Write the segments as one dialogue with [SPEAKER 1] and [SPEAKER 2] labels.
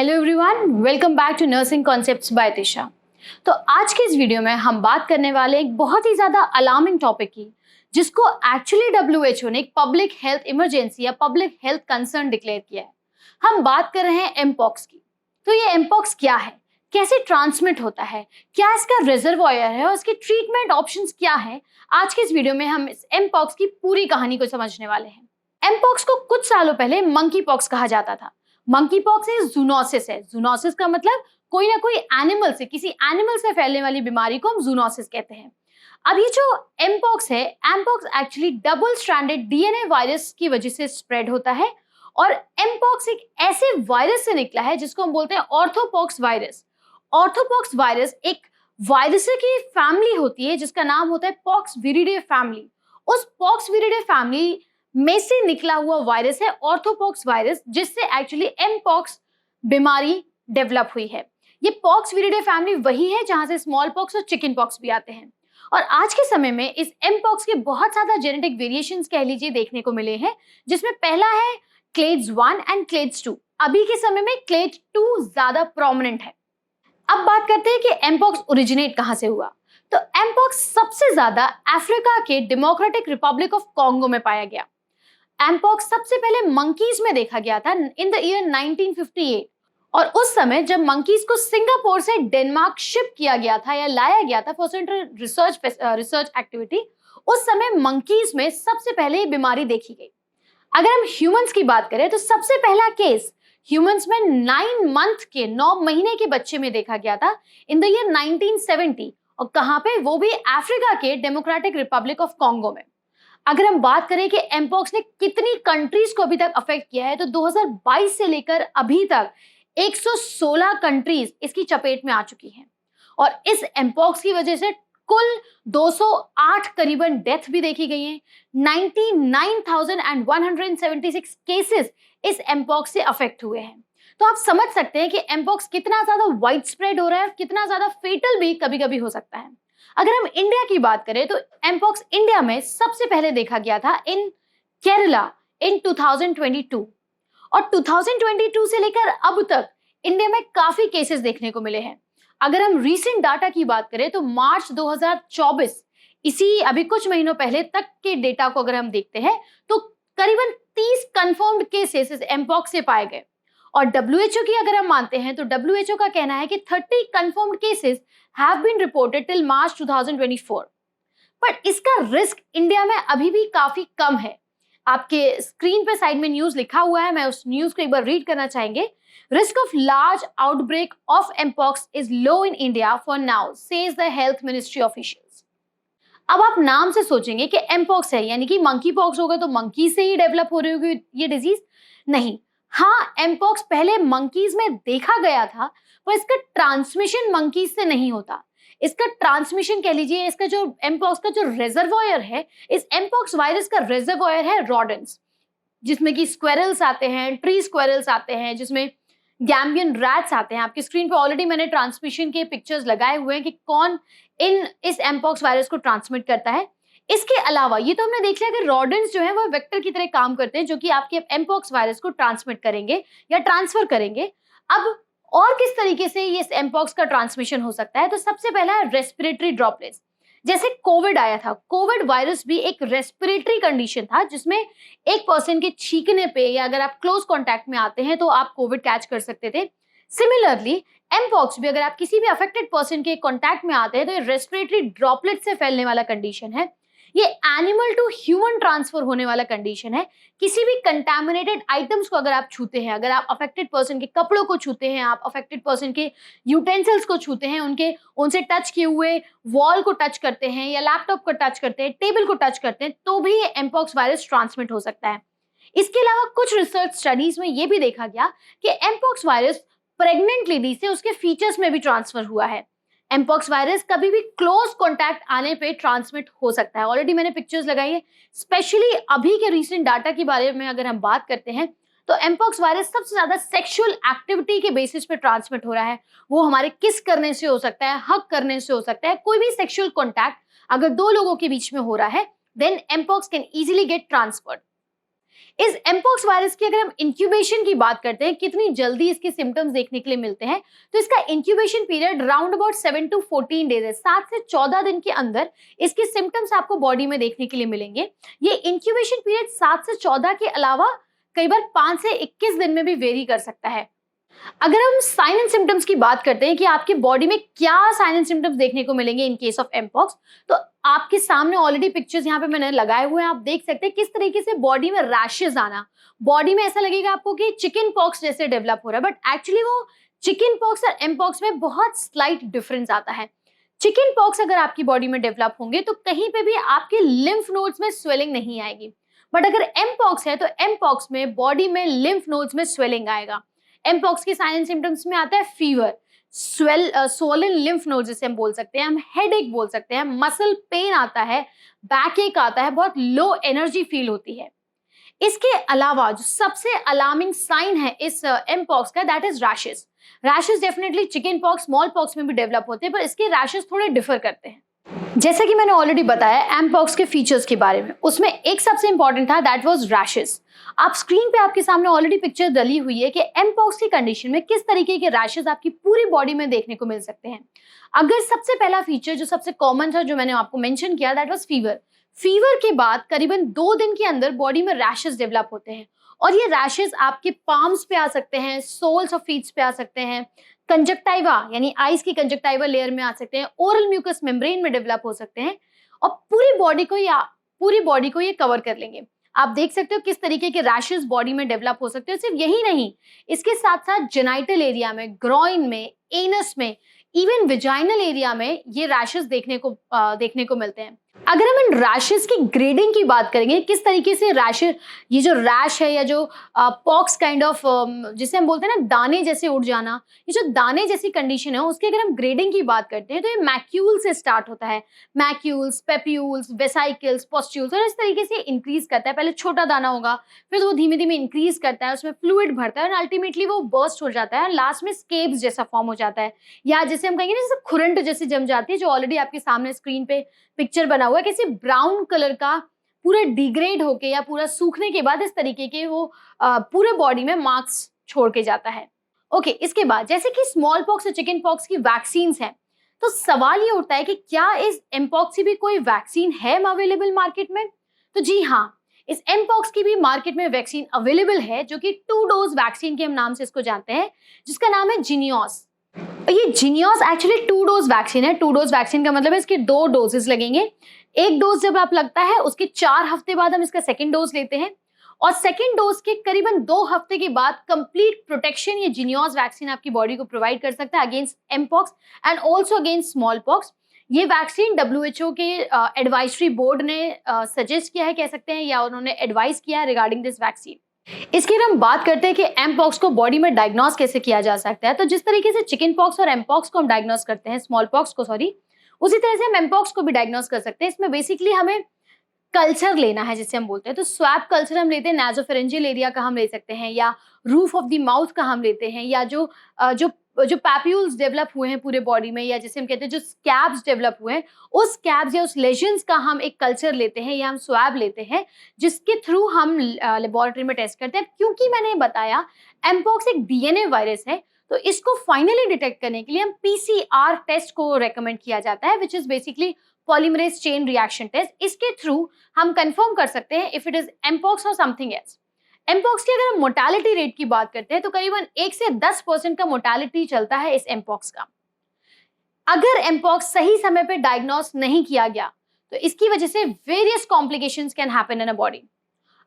[SPEAKER 1] Hello everyone, welcome back to nursing concepts by Tisha. तो आज के इस वीडियो में हम बात करने वाले एक बहुत ही ज़्यादा अलार्मिंग टॉपिक की, जिसको एक्चुअली WHO ने एक पब्लिक हेल्थ इमरजेंसी या पब्लिक हेल्थ कंसर्न डिक्लेयर किया है। हम बात कर रहे हैं एमपॉक्स की। तो ये एमपॉक्स क्या है, कैसे ट्रांसमिट होता है, क्या इसका रिजर्वॉयर है और इसके ट्रीटमेंट ऑप्शंस क्या है। आज के इस वीडियो में हम इस एमपॉक्स की पूरी कहानी को समझने वाले हैं। एमपॉक्स को कुछ सालों पहले मंकी पॉक्स कहा जाता था। मंकी पॉक्स एक जूनोसिस है। जूनोसिस का मतलब कोई ना कोई एनिमल से, किसी एनिमल से फैलने वाली बीमारी को हम जूनोसिस कहते हैं। अब ये जो एमपॉक्स है, mpox actually double stranded DNA virus की वजह से स्प्रेड होता है और एमपॉक्स एक ऐसे वायरस से निकला है जिसको हम बोलते हैं ऑर्थोपॉक्स वायरस। ऑर्थोपॉक्स वायरस एक वायरस की फैमिली होती है जिसका नाम होता है पॉक्स विरिडे फैमिली। उस पॉक्स विरिडे फैमिली में से निकला हुआ वायरस है ऑर्थोपॉक्स वायरस, जिससे एक्चुअली एमपॉक्स बीमारी डेवलप हुई है। ये पॉक्स विरिडे फैमिली वही है जहां से स्मॉल पॉक्स और चिकन पॉक्स भी आते हैं। और आज के समय में इस एमपॉक्स के बहुत ज्यादा जेनेटिक वेरिएशंस कह लीजिए देखने को मिले हैं, जिसमें पहला है क्लेड्स 1 एंड क्लेड्स 2। अभी के समय में क्लेड 2 ज्यादा प्रोमिनेंट है। अब बात करते हैं कि एमपॉक्स ओरिजिनेट कहां से हुआ। तो एमपॉक्स सबसे ज्यादा अफ्रीका के डेमोक्रेटिक रिपब्लिक ऑफ कॉन्गो में पाया गया। एमपॉक्स सबसे पहले मंकीज में देखा गया था इन द ईयर 1958 और उस समय जब मंकीज को सिंगापुर से डेनमार्क शिप किया गया था या लाया गया था फॉर सेंट्रल रिसर्च एक्टिविटी, उस समय मंकीज में सबसे पहले ये बीमारी देखी गई। अगर हम ह्यूमंस की बात करें तो सबसे पहला केस ह्यूमंस में 9 महीने के बच्चे में देखा गया था इन द ईयर 1970। और कहां पे, वो भी अफ्रीका के डेमोक्रेटिक रिपब्लिक ऑफ कॉन्गो में। अगर हम बात करें कि एमपॉक्स ने कितनी कंट्रीज को अभी तक अफेक्ट किया है, तो 2022 से लेकर अभी तक 116 कंट्रीज इसकी चपेट में आ चुकी हैं। और इस एमपॉक्स की वजह से कुल 208 करीबन डेथ भी देखी गई हैं। 99,176 केसेस इस एमपॉक्स से अफेक्ट हुए हैं। तो आप समझ सकते हैं कि एमपॉक्स कितना ज्यादा वाइड स्प्रेड हो रहा है और कितना ज्यादा फेटल भी कभी कभी हो सकता है। अगर हम इंडिया की बात करें तो एमपॉक्स इंडिया में सबसे पहले देखा गया था इन केरला इन 2022 और 2022 से लेकर अब तक इंडिया में काफी केसेस देखने को मिले हैं। अगर हम रीसेंट डाटा की बात करें तो मार्च 2024, इसी अभी कुछ महीनों पहले तक के डेटा को अगर हम देखते हैं तो करीबन 30 कंफर्म्ड केसेस इस एमपॉक्स से पाए गए। और WHO की अगर हम मानते हैं तो WHO का कहना है कि 30 confirmed cases have been reported till March 2024। पर इसका रिस्क इंडिया में अभी भी काफी कम है। आपके स्क्रीन पे साइड में न्यूज लिखा हुआ है, मैं उस न्यूज को एक बार रीड करना चाहेंगे। Risk of large outbreak of mpox is low in India for now, says the health ministry officials. अब आप नाम से सोचेंगे कि एमपॉक्स है यानी कि मंकी पॉक्स होगा तो मंकी से ही डेवलप हो रही होगी ये डिजीज। नहीं, हाँ, एमपॉक्स पहले मंकीज में देखा गया था, पर इसका ट्रांसमिशन मंकीज से नहीं होता। इसका ट्रांसमिशन कह लीजिए, इसका जो एमपॉक्स का जो रिजर्वॉयर है, इस एमपॉक्स वायरस का रिजर्वॉयर है रॉडेंट्स, जिसमें कि स्क्वेरल्स आते हैं, ट्री स्क्वेरल्स आते हैं, जिसमें गैम्बियन रैट्स आते हैं। आपकी स्क्रीन पे ऑलरेडी मैंने ट्रांसमिशन के पिक्चर्स लगाए हुए हैं कि कौन इस एमपॉक्स वायरस को ट्रांसमिट करता है। इसके अलावा ये तो हमने देख लिया कि रॉडेंट्स जो है वो वेक्टर की तरह काम करते हैं, जो कि आपके एमपॉक्स वायरस को ट्रांसमिट करेंगे या ट्रांसफर करेंगे। अब और किस तरीके से ये एमपॉक्स का ट्रांसमिशन हो सकता है, तो सबसे पहला है रेस्पिरेटरी ड्रॉपलेट्स। जैसे कोविड आया था, कोविड वायरस भी एक रेस्पिरेटरी कंडीशन था जिसमें एक पर्सन के छींकने पे या अगर आप क्लोज कॉन्टैक्ट में आते हैं तो आप कोविड कैच कर सकते थे। सिमिलरली एमपॉक्स भी अगर आप किसी भी अफेक्टेड पर्सन के कॉन्टैक्ट में आते हैं तो ये रेस्पिरेटरी ड्रॉपलेट से फैलने वाला कंडीशन है। ये एनिमल टू ह्यूमन ट्रांसफर होने वाला कंडीशन है। किसी भी कंटामिनेटेड आइटम्स को अगर आप छूते हैं, अगर आप अफेक्टेड पर्सन के कपड़ों को छूते हैं, आप अफेक्टेड पर्सन के यूटेंसिल्स को छूते हैं, उनसे टच किए हुए वॉल को टच करते हैं या लैपटॉप को टच करते हैं, टेबल को टच करते हैं, तो भी एमपॉक्स वायरस ट्रांसमिट हो सकता है। इसके अलावा कुछ रिसर्च स्टडीज में यह भी देखा गया कि एमपॉक्स वायरस प्रेग्नेंट लेडी से उसके फीचर्स में भी ट्रांसफर हुआ है। एमपॉक्स वायरस कभी भी क्लोज कॉन्टैक्ट आने पे ट्रांसमिट हो सकता है। ऑलरेडी मैंने पिक्चर्स लगाई है। स्पेशली अभी के रीसेंट डाटा के बारे में अगर हम बात करते हैं तो एमपॉक्स वायरस सबसे ज्यादा सेक्सुअल एक्टिविटी के बेसिस पे ट्रांसमिट हो रहा है। वो हमारे किस करने से हो सकता है, हग करने से हो सकता है, कोई भी सेक्सुअल कॉन्टैक्ट अगर दो लोगों के बीच में हो रहा है, then mpox can easily get transferred. इस एमपॉक्स वायरस की अगर हम इंक्यूबेशन की बात करते हैं, कितनी जल्दी इसके सिम्टम्स देखने के लिए मिलते हैं, तो इसका incubation period round about 7 to 14 days है। 7 से 14 दिन के अंदर इसके सिम्टम्स आपको बॉडी में देखने के लिए मिलेंगे। ये इंक्यूबेशन पीरियड 7 से 14 के अलावा कई बार 5 से 21 दिन में भी वेरी कर सकता है। अगर हम साइन एंड सिम्टम्स की बात करते हैं कि आपकी बॉडी में क्या साइन एंड सिम्टम्स देखने को मिलेंगे इन केस ऑफ एमपॉक्स, तो आपके सामने ऑलरेडी पिक्चर्स यहाँ पे मैंने लगाए हुए हैं। आप देख सकते हैं किस तरीके से बॉडी में रैशेस आना, बॉडी में ऐसा लगेगा आपको कि चिकन पॉक्स जैसे डेवलप हो रहा है, बट एक्चुअली वो चिकन पॉक्स और एमपॉक्स में बहुत स्लाइट डिफरेंस आता है। चिकन पॉक्स अगर आपकी बॉडी में डेवलप होंगे तो कहीं पे भी आपके लिम्फ नोड्स में स्वेलिंग नहीं आएगी, बट अगर एमपॉक्स है तो एमपॉक्स में बॉडी में लिम्फ नोड्स में स्वेलिंग आएगा। एमपॉक्स के साइन एंड सिम्टम्स में आता है फीवर, स्वोलन लिम्फ नोड जिसे हम बोल सकते हैं, हम हेडेक बोल सकते हैं, मसल पेन आता है, बैक एक आता है, बहुत लो एनर्जी फील होती है। इसके अलावा जो सबसे अलार्मिंग साइन है इस एमपॉक्स का, that is rashes. Rashes definitely chicken pox, small pox में भी डेवलप होते हैं, पर इसके रैशेस थोड़े डिफर करते हैं। जैसा कि मैंने ऑलरेडी बताया एमपॉक्स के फीचर्स के बारे में, उसमें एक सबसे इंपॉर्टेंट था, दैट वाज रैशेस। आप स्क्रीन पे आपके सामने ऑलरेडी पिक्चर डली हुई है कि एमपॉक्स की कंडीशन में किस तरीके के रैशेस आपकी पूरी बॉडी में देखने को मिल सकते हैं। अगर सबसे पहला फीचर जो सबसे कॉमन था, जो मैंने आपको मेंशन किया, दैट वाज फीवर। फीवर के बाद करीबन 2 दिन के अंदर बॉडी में रैशेस डेवलप होते हैं, और ये रैशेस आपके पाम्स पे आ सकते हैं, सोल्स ऑफ फीट्स पे आ सकते हैं, कंजक्टाइवा यानी आईज की कंजक्टाइवा लेयर में आ सकते हैं, ओरल म्यूकस मेम्ब्रेन में डेवलप हो सकते हैं, और पूरी बॉडी को ये कवर कर लेंगे। आप देख सकते हो किस तरीके के रैशेस बॉडी में डेवलप हो सकते हैं। सिर्फ यही नहीं, इसके साथ साथ जेनाइटल एरिया में, ग्रॉइन में, एनस में, इवन विजाइनल एरिया में ये रैशेस देखने को मिलते हैं। अगर हम इन रैशेस की ग्रेडिंग की बात करेंगे, किस तरीके से रैशेस, ये जो रैश है या जो पॉक्स काइंड ऑफ जिसे हम बोलते हैं ना दाने जैसे उड़ जाना, ये जो दाने जैसी कंडीशन है, उसकी अगर हम ग्रेडिंग की बात करते हैं तो ये मैक्यूल से स्टार्ट होता है। मैक्यूल्स, पेप्यूल्स, वेसाइकल्स, पॉस्ट्यूल्स, और इस तरीके से इंक्रीज करता है। पहले छोटा दाना होगा, फिर वो धीमे धीमे इंक्रीज करता है, उसमें फ्लूइड भरता है, और अल्टीमेटली वो बर्स्ट हो जाता है, और लास्ट में स्केब्स जैसा फॉर्म हो जाता है, या जैसे हम कहेंगे ना जैसे खुरंट जैसे जम जाती है, जो ऑलरेडी आपके सामने स्क्रीन पे पिक्चर बना हुआ है, किसी ब्राउन कलर का पूरा डिग्रेड होके या पूरा सूखने के बाद इस तरीके के वो पूरे बॉडी में मार्क्स छोड़ के जाता है। ओके, इसके बाद जैसे कि स्मॉल पॉक्स और चिकन पॉक्स की वैक्सीन्स हैं, तो सवाल ये उठता है कि क्या इस एमपॉक्स की भी कोई वैक्सीन है अवेलेबल मार्केट में? तो जी हाँ, इस एमपॉक्स की भी मार्केट में वैक्सीन अवेलेबल है, जो कि 2 डोज वैक्सीन के हम नाम से इसको जानते हैं, जिसका नाम है जिनियोस। ये जिनियोस एक्चुअली 2 डोज वैक्सीन है। 2 डोज वैक्सीन का मतलब है इसके 2 डोजेस लगेंगे। एक डोज जब आप लगता है उसके 4 हफ्ते बाद हम इसका सेकंड डोज लेते हैं, और सेकंड डोज के करीबन 2 हफ्ते के बाद कंप्लीट प्रोटेक्शन ये जिनियोस वैक्सीन आपकी बॉडी को प्रोवाइड कर सकता है against mpox and also against small pox. ये वैक्सीन WHO के एडवाइजरी बोर्ड ने सजेस्ट किया है, कह सकते हैं, या उन्होंने एडवाइस किया है रिगार्डिंग दिस वैक्सीन। इसकी हम बात करते हैं कि एमपॉक्स को बॉडी में डायग्नोस कैसे किया जा सकता है। तो जिस तरीके से चिकन पॉक्स और एमपॉक्स को हम डायग्नोस करते हैं, स्मॉल पॉक्स को सॉरी, उसी तरह से हम एमपॉक्स को भी डायग्नोस कर सकते हैं। इसमें बेसिकली हमें कल्चर लेना है जिसे हम बोलते हैं, तो स्वैब कल्चर हम लेते हैं, नासोफेरेंजियल एरिया का हम ले सकते हैं, या रूफ ऑफ द माउथ का हम लेते हैं, या जो पैप्यूल्स डेवलप हुए हैं पूरे बॉडी में, या जैसे हम कहते हैं जो स्कैब्स डेवलप हुए हैं, उस स्कैब्स या उस लेजन्स का हम एक कल्चर लेते हैं या हम स्वैब लेते हैं, जिसके थ्रू हम लेबोरेटरी में टेस्ट करते हैं। क्योंकि मैंने बताया एमपॉक्स एक DNA वायरस है, तो इसको फाइनली डिटेक्ट करने के लिए हम PCR टेस्ट को रेकमेंड किया जाता है, which is basically polymerase chain reaction test. इसके थ्रू हम कंफर्म कर सकते हैं इफ इट इज एमपॉक्स और समथिंग एल्स। एमपॉक्स की अगर हम मोर्टालिटी रेट की बात करते हैं तो करीबन 1 से 10% का मोर्टालिटी चलता है इस एमपॉक्स का। अगर एमपॉक्स सही समय पे डायग्नोस नहीं किया गया तो इसकी वजह से various complications can happen in a body.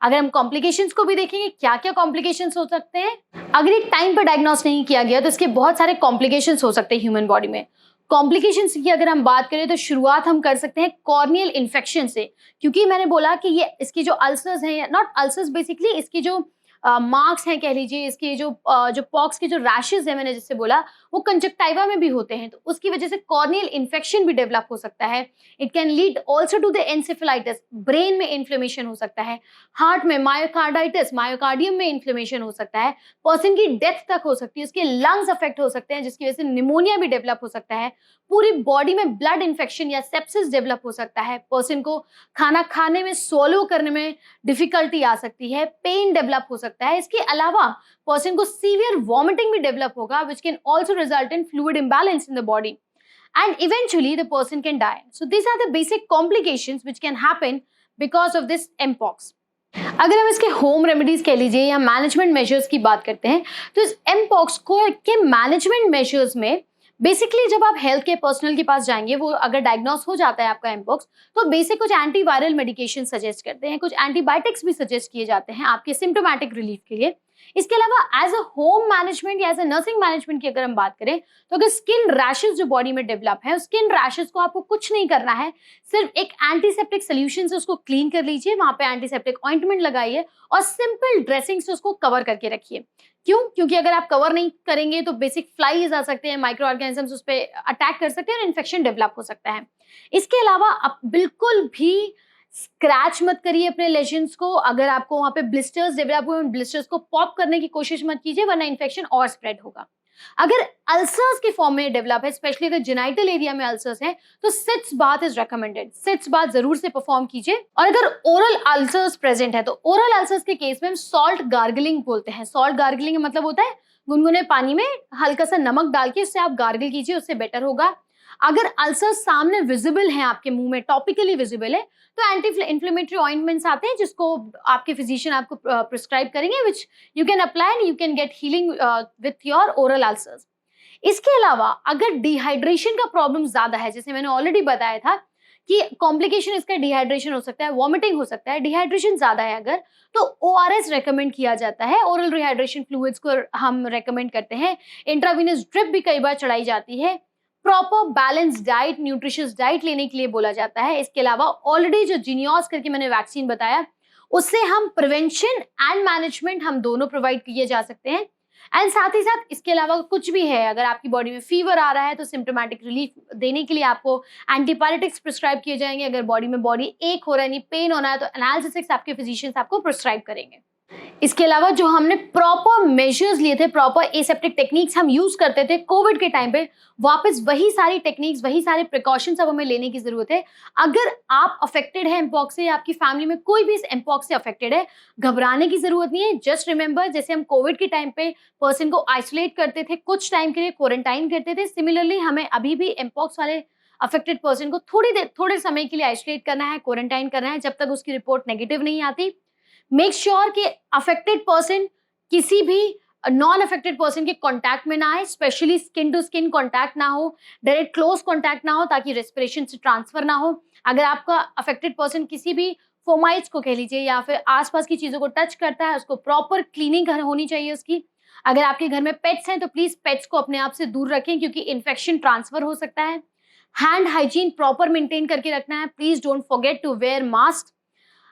[SPEAKER 1] अगर हम कॉम्प्लिकेशंस को भी देखेंगे, क्या क्या कॉम्प्लिकेशंस हो सकते हैं, अगर एक टाइम पर डायग्नोस नहीं किया गया तो इसके बहुत सारे कॉम्प्लिकेशंस हो सकते हैं ह्यूमन बॉडी में। कॉम्प्लिकेशंस की अगर हम बात करें तो शुरुआत हम कर सकते हैं कॉर्नियल इन्फेक्शन से, क्योंकि मैंने बोला कि ये इसकी जो अल्सर्स हैं, नॉट अल्सर्स, बेसिकली इसकी जो मार्क्स हैं कह लीजिए, इसके जो पॉक्स के जो रैशेज है मैंने जिससे बोला, वो कंजक्टाइवा में भी होते हैं, तो उसकी वजह से कॉर्नियल इन्फेक्शन भी डेवलप हो सकता है। It can lead also to the encephalitis, brain में इन्फ्लेमेशन हो सकता है, हार्ट में मायोकार्डाइटिस, मायोकार्डियम में इन्फ्लेमेशन हो सकता है, पर्सन की डेथ तक हो सकती है, उसके लंग्स अफेक्ट हो सकते हैं जिसकी वजह से निमोनिया भी डेवलप हो सकता है, पूरी बॉडी में ब्लड इन्फेक्शन या सेप्सिस डेवलप हो सकता है, पर्सन को खाना खाने में, स्वॉलो करने में डिफिकल्टी आ सकती है, पेन डेवलप हो सकता है। इसके अलावा पर्सन को सीवियर वॉमिटिंग भी डेवलप होगा, which can also result in fluid imbalance in the body, and eventually the person can die. So these are the basic complications which can happen because of this mpox. अगर हम इसके home remedies कह लीजिए या management measures की बात करते हैं, तो इस mpox को के मैनेजमेंट मेजर्स में बेसिकली जब आप हेल्थ केयर पर्सनल के पास जाएंगे, वो अगर डायग्नोस हो जाता है आपका mpox, तो बेसिक कुछ एंटीवायरल मेडिकेशन सजेस्ट करते हैं, कुछ एंटीबायोटिक्स भी सजेस्ट किए जाते हैं आपके सिम्टोमेटिक रिलीफ के लिए। इसके अलावा एज अ होम मैनेजमेंट या एज अ नर्सिंग मैनेजमेंट की अगर हम बात करें, तो अगर स्किन रैशेज जो बॉडी में डेवलप है, स्किन रैशेज को आपको कुछ नहीं करना है, सिर्फ एक एंटीसेप्टिक सोल्यूशन से उसको क्लीन कर लीजिए, वहां पे एंटीसेप्टिक ऑइंटमेंट लगाइए और सिंपल ड्रेसिंग से उसको कवर करके रखिए। क्यों? क्योंकि अगर आप कवर नहीं करेंगे तो बेसिक फ्लाईज आ सकते हैं, माइक्रो ऑर्गेनिजम्स उस पर अटैक कर सकते हैं और इन्फेक्शन डेवलप हो सकता है। इसके अलावा आप बिल्कुल भी स्क्रैच मत करिए अपने लेजन्स को। अगर आपको वहां पे ब्लिस्टर्स डेवलप हुए, ब्लिस्टर्स को पॉप करने की कोशिश मत कीजिए, वरना इन्फेक्शन और स्प्रेड होगा। अगर अल्सर्स की फॉर्म में डेवलप है, स्पेशली अगर जेनाइटल एरिया में अल्सर्स हैं, तो sitz bath is recommended, sitz bath जरूर से परफॉर्म कीजिए। और अगर ओरल अल्सर्स प्रेजेंट है, तो ओरल अल्सर्स के केस में हम सॉल्ट गार्गलिंग बोलते हैं। सॉल्ट गार्गलिंग का मतलब होता है गुनगुने पानी में हल्का सा नमक डाल के उससे आप गार्गल कीजिए, उससे बेटर होगा। अगर अल्सर्स सामने विजिबल हैं, आपके मुंह में टॉपिकली विजिबल है, तो एंटी इन्फ्लेमेटरी ऑइंटमेंट्स आते हैं जिसको आपके फिजिशियन आपको प्रिस्क्राइब करेंगे, which you can apply and you can get healing with your oral ulcers. इसके अलावा अगर डिहाइड्रेशन का प्रॉब्लम ज्यादा है, जैसे मैंने ऑलरेडी बताया था कि कॉम्प्लिकेशन इसका डिहाइड्रेशन हो सकता है, वॉमिटिंग हो सकता है, डिहाइड्रेशन ज्यादा है अगर, तो ORS रेकमेंड किया जाता है, ओरल रिहाइड्रेशन फ्लूइड्स को हम रेकमेंड करते हैं। इंट्रावीनस ड्रिप भी कई बार चढ़ाई जाती है। Proper balance diet, nutritious diet लेने के लिए बोला जाता है। इसके अलावा ऑलरेडी जो जीनियोस करके मैंने वैक्सीन बताया, उससे हम प्रिवेंशन एंड मैनेजमेंट हम दोनों प्रोवाइड किए जा सकते हैं। एंड साथ ही साथ इसके अलावा कुछ भी है, अगर आपकी बॉडी में फीवर आ रहा है तो सिम्टोमेटिक रिलीफ देने के लिए आपको एंटीपायरेटिक्स प्रिस्क्राइब किए जाएंगे। अगर बॉडी एक हो रहा है, नहीं पेन होना है, तो एनाल्जेसिक्स आपके फिजिशियंस आपको प्रिस्क्राइब करेंगे। इसके अलावा जो हमने प्रॉपर मेजर्स लिए थे, प्रॉपर एसेप्टिक टेक्निक्स हम यूज करते थे कोविड के टाइम पे, वापस वही सारी टेक्निक्स, वही सारे प्रिकॉशंस अब हमें लेने की जरूरत है। अगर आप अफेक्टेड है एम्पॉक्स से, आपकी फैमिली में कोई भी इस एम्पॉक्स से अफेक्टेड है, घबराने की जरूरत नहीं है। जस्ट रिमेंबर, जैसे हम कोविड के टाइम पे पर्सन को आइसोलेट करते थे, कुछ टाइम के लिए क्वारंटाइन करते थे, सिमिलरली हमें अभी भी एम्पॉक्स वाले अफेक्टेड पर्सन को थोड़े समय के लिए आइसोलेट करना है, क्वारंटाइन करना है, जब तक उसकी रिपोर्ट नेगेटिव नहीं आती। मेक श्योर कि अफेक्टेड पर्सन किसी भी नॉन अफेक्टेड पर्सन के कांटेक्ट में ना आए, specially skin to skin contact ना हो, डायरेक्ट क्लोज कांटेक्ट ना हो, ताकि रेस्पिरेशन से ट्रांसफर ना हो। अगर आपका अफेक्टेड पर्सन किसी भी फोमाइट्स को कह लीजिए या फिर आसपास की चीजों को टच करता है, उसको प्रॉपर क्लीनिंग होनी चाहिए उसकी। अगर आपके घर में पेट्स हैं तो प्लीज पेट्स को अपने आप से दूर रखें, क्योंकि इन्फेक्शन ट्रांसफर हो सकता है। हैंड हाइजीन प्रॉपर मेंटेन करके रखना है। Please don't forget to wear mask.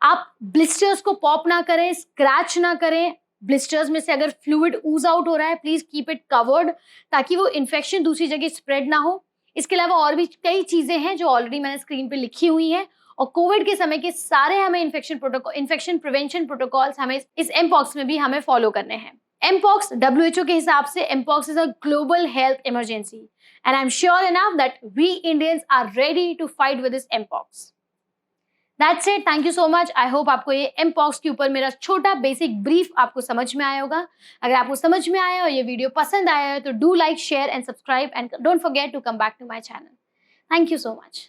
[SPEAKER 1] आप ब्लिस्टर्स को पॉप ना करें, स्क्रैच ना करें। ब्लिस्टर्स में से अगर फ्लूइड ऊज आउट हो रहा है, प्लीज कीप इट कवर्ड, ताकि वो इन्फेक्शन दूसरी जगह स्प्रेड ना हो। इसके अलावा और भी कई चीजें हैं जो ऑलरेडी मैंने स्क्रीन पे लिखी हुई हैं, और कोविड के समय के सारे हमें इन्फेक्शन प्रिवेंशन प्रोटोकॉल्स हमें इस एमपॉक्स में भी हमें फॉलो करने हैं। एमपॉक्स WHO के हिसाब से mpox is a global health emergency, and I am sure enough that we Indians are ready to fight with this mpox. That's it. Thank you so much. I hope आपको ये mpox के ऊपर मेरा छोटा basic brief आपको समझ में आया होगा। अगर आपको समझ में आया और ये वीडियो पसंद आया है तो do like, share and subscribe, and don't forget to come back to my channel. Thank you so much.